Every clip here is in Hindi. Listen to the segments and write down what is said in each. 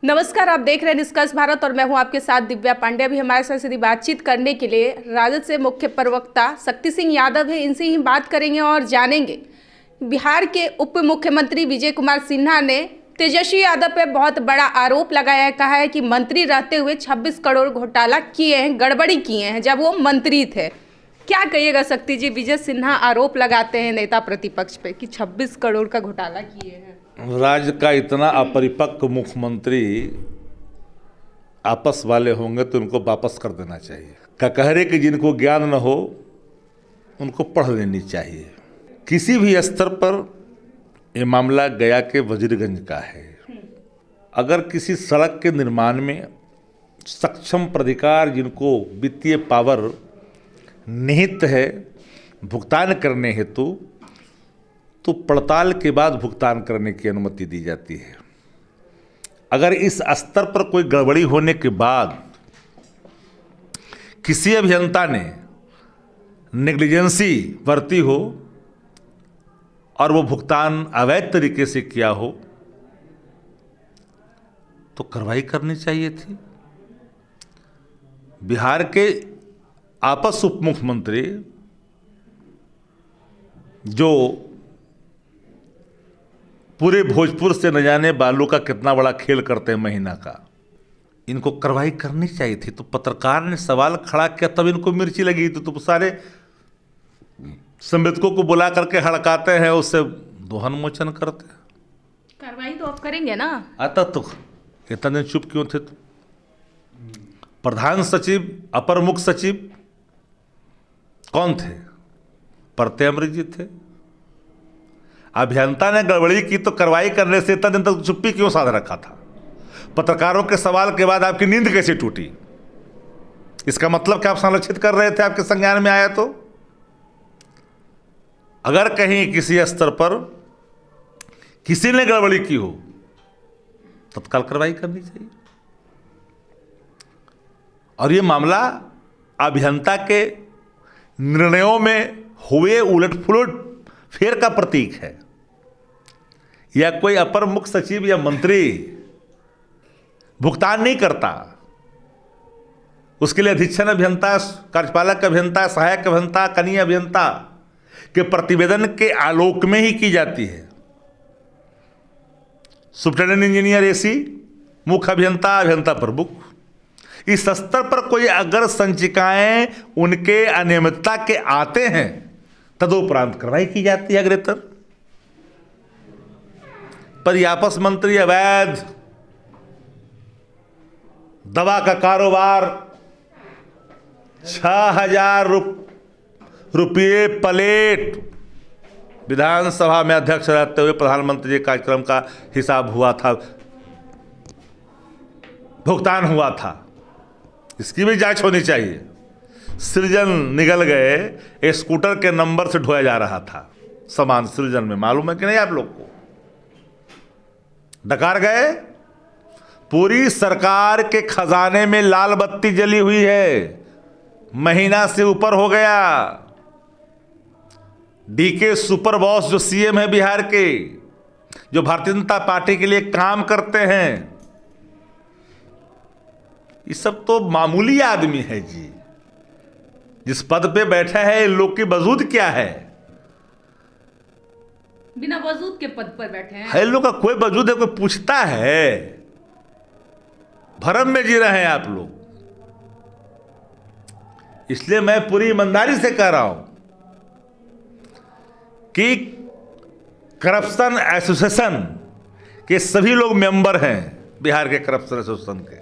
नमस्कार, आप देख रहे हैं डिस्कस भारत और मैं हूं आपके साथ दिव्या पांडे। अभी हमारे साथ सीधी बातचीत करने के लिए राजद से मुख्य प्रवक्ता शक्ति सिंह यादव है। इनसे ही बात करेंगे और जानेंगे बिहार के उप मुख्यमंत्री विजय कुमार सिन्हा ने तेजस्वी यादव पे बहुत बड़ा आरोप लगाया है। कहा है कि मंत्री रहते हुए 26 करोड़ घोटाला किए हैं, गड़बड़ी किए हैं जब वो मंत्री थे। क्या कहिएगा शक्ति जी? विजय सिन्हा आरोप लगाते हैं नेता प्रतिपक्ष पे कि 26 करोड़ का घोटाला किए हैं। राज्य का इतना अपरिपक्व मुख्यमंत्री आपस वाले होंगे तो उनको वापस कर देना चाहिए। ककहरे कि जिनको ज्ञान न हो उनको पढ़ लेनी चाहिए। किसी भी स्तर पर ये मामला गया के वजीरगंज का है। अगर किसी सड़क के निर्माण में सक्षम प्राधिकार जिनको वित्तीय पावर निहित है भुगतान करने हेतु, तो पड़ताल के बाद भुगतान करने की अनुमति दी जाती है। अगर इस स्तर पर कोई गड़बड़ी होने के बाद किसी अभियंता ने नेग्लिजेंसी बरती हो और वो भुगतान अवैध तरीके से किया हो तो कार्रवाई करनी चाहिए थी। बिहार के आपस उप मुख्यमंत्री जो पूरे भोजपुर से न जाने बालू का कितना बड़ा खेल करते हैं महीना का, इनको कार्रवाई करनी चाहिए थी। तो पत्रकार ने सवाल खड़ा किया तब इनको मिर्ची लगी। तो सारे संवेदकों को बुला करके हड़काते हैं, उससे दोहन मोचन करते हैं। कार्रवाई तो आप करेंगे ना? आता तो इतना दिन चुप क्यों थे? तो प्रधान सचिव अपर मुख्य सचिव कौन थे? परते अमृत जी थे। अभियंता ने गड़बड़ी की तो कार्रवाई करने से इतना दिन तक चुप्पी क्यों साध रखा था? पत्रकारों के सवाल के बाद आपकी नींद कैसे टूटी? इसका मतलब कि आप संरक्षित कर रहे थे, आपके संज्ञान में आया तो? अगर कहीं किसी स्तर पर किसी ने गड़बड़ी की हो तत्काल कार्रवाई करनी चाहिए। और ये मामला अभियंता के निर्णयों में हुए उलटफुलट फेर का प्रतीक है, या कोई अपर मुख्य सचिव या मंत्री भुगतान नहीं करता, उसके लिए अधीक्षण अभियंता, कार्यपालक अभियंता, सहायक अभियंता, कनीय अभियंता के प्रतिवेदन के आलोक में ही की जाती है। सुपरिटेंडेंट इंजीनियर एसी, मुख्य अभियंता, अभियंता प्रमुख, इस स्तर पर कोई अगर संचिकाएं उनके अनियमितता के आते हैं तदुपरांत कार्रवाई की जाती है अग्रेतर। पर आपस मंत्री अवैध दवा का कारोबार 6,000 रुपये प्लेट, विधानसभा में अध्यक्ष रहते हुए प्रधानमंत्री जी कार्यक्रम का हिसाब हुआ था, भुगतान हुआ था। इसकी भी जांच होनी चाहिए। सृजन निगल गए, स्कूटर के नंबर से ढोया जा रहा था सामान सृजन में, मालूम है कि नहीं आप लोग को? डकार गए, पूरी सरकार के खजाने में लाल बत्ती जली हुई है, महीना से ऊपर हो गया। डीके सुपर बॉस जो सीएम है बिहार के, जो भारतीय जनता पार्टी के लिए काम करते हैं, ये सब तो मामूली आदमी है जी। जिस पद पे बैठा है, इन लोग की वजूद क्या है? बिना वजूद के पद पर बैठे हैं। इन लोग का कोई वजूद है? कोई पूछता है? भरम में जी रहे हैं आप लोग। इसलिए मैं पूरी ईमानदारी से कह रहा हूं कि करप्शन एसोसिएशन के सभी लोग मेंबर हैं, बिहार के करप्शन एसोसिएशन के।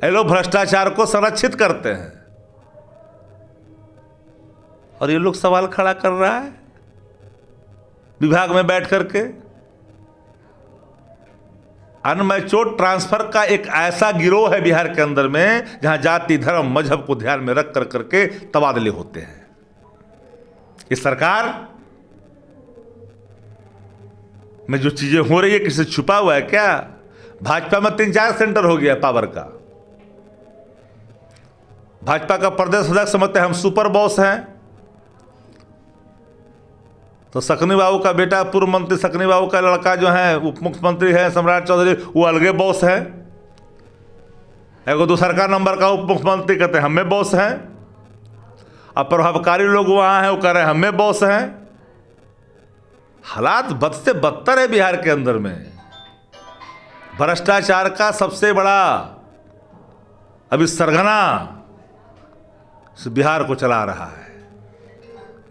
ये लोग भ्रष्टाचार को संरक्षित करते हैं और ये लोग सवाल खड़ा कर रहा है विभाग में बैठ करके। अनमैच्योर्ड ट्रांसफर का एक ऐसा गिरोह है बिहार के अंदर में जहां जाति, धर्म, मजहब को ध्यान में रख कर करके तबादले होते हैं। इस सरकार में जो चीजें हो रही है, किसी छुपा हुआ है क्या? भाजपा में 3-4 सेंटर हो गया पावर का। भाजपा का प्रदेश अध्यक्ष समझते हैं हम सुपर बॉस हैं, तो सकनी बाबू का बेटा पूर्व मंत्री सकनी बाबू का लड़का जो है उप मुख्यमंत्री है सम्राट चौधरी, वो अलगे बॉस है। एगो दूसरा का नंबर का उप मुख्यमंत्री कहते हैं हमें बॉस हैं। अब प्रभावकारी लोग वहाँ हैं, वो कह रहे हैं हमें बॉस हैं। हालात बद से बदतर है बिहार के अंदर में। भ्रष्टाचार का सबसे बड़ा अभी सरगना बिहार को चला रहा है।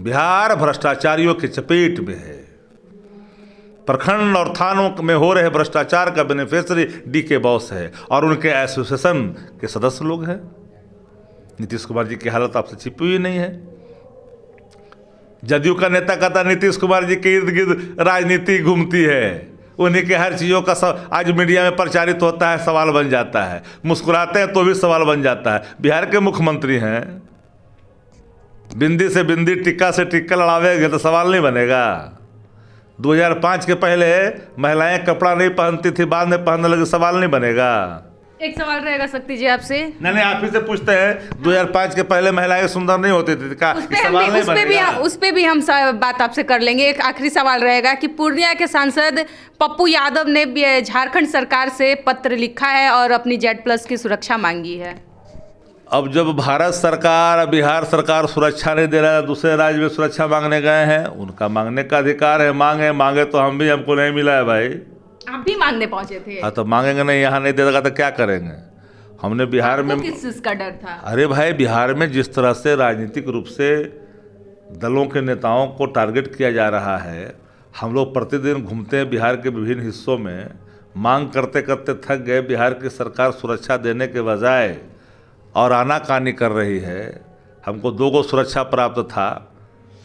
बिहार भ्रष्टाचारियों की चपेट में है। प्रखंड और थानों में हो रहे भ्रष्टाचार का बेनिफिशियरी डीके बॉस है और उनके एसोसिएशन के सदस्य लोग हैं। नीतीश कुमार जी की हालत आपसे छिपी हुई नहीं है। जदयू का नेता कहता नीतीश कुमार जी के इर्द गिर्द राजनीति घूमती है, उन्हीं के हर चीज़ों का सब आज मीडिया में प्रचारित होता है, सवाल बन जाता है। मुस्कुराते हैं तो भी सवाल बन जाता है। बिहार के मुख्यमंत्री हैं, बिंदी से बिंदी टिक्का से टिक्का लड़ावेंगे तो सवाल नहीं बनेगा। 2005 के पहले महिलाएं कपड़ा नहीं पहनती थी, बाद में पहनने लगी, सवाल नहीं बनेगा। एक सवाल रहेगा शक्ति जी आपसे। नहीं, आप ही से पूछते हैं 2005 के पहले महिलाएं सुंदर नहीं होती थी, का सवाल नहीं बनेगा। उस पे भी हम बात आपसे कर लेंगे। एक आखिरी सवाल रहेगा कि पूर्णिया के सांसद पप्पू यादव ने झारखंड सरकार से पत्र लिखा है और अपनी Z+ की सुरक्षा मांगी है। अब जब भारत सरकार बिहार सरकार सुरक्षा नहीं दे रहा है, दूसरे राज्य में सुरक्षा मांगने गए हैं, उनका मांगने का अधिकार है। मांगे तो हम भी, हमको नहीं मिला है भाई। आप भी मांगने पहुंचे थे? हाँ, तो मांगेंगे नहीं, यहाँ नहीं देगा तो क्या करेंगे। हमने बिहार में किस चीज का डर था? अरे भाई, बिहार में जिस तरह से राजनीतिक रूप से दलों के नेताओं को टारगेट किया जा रहा है, हम लोग प्रतिदिन घूमते हैं बिहार के विभिन्न हिस्सों में, मांग करते करते थक गए। बिहार की सरकार सुरक्षा देने के बजाय और आनाकानी कर रही है। हमको 2 गो सुरक्षा प्राप्त था,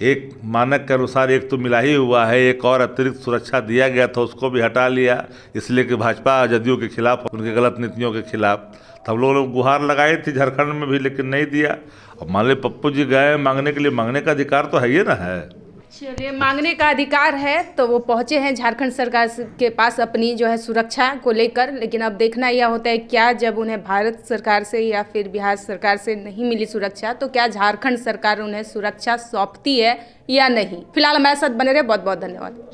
एक मानक के अनुसार एक तो मिला ही हुआ है, एक और अतिरिक्त सुरक्षा दिया गया था, उसको भी हटा लिया, इसलिए कि भाजपा जदयू के खिलाफ, उनके गलत नीतियों के खिलाफ। तो हम लोग गुहार लगाई थी झारखंड में भी, लेकिन नहीं दिया। अब मान ली पप्पू जी गए मांगने के लिए, मांगने का अधिकार तो है ही ना है। चलिए, मांगने का अधिकार है तो वो पहुंचे हैं झारखंड सरकार के पास अपनी जो है सुरक्षा को लेकर। लेकिन अब देखना यह होता है क्या जब उन्हें भारत सरकार से या फिर बिहार सरकार से नहीं मिली सुरक्षा, तो क्या झारखंड सरकार उन्हें सुरक्षा सौंपती है या नहीं। फिलहाल हमारे साथ बने रहे, बहुत बहुत धन्यवाद।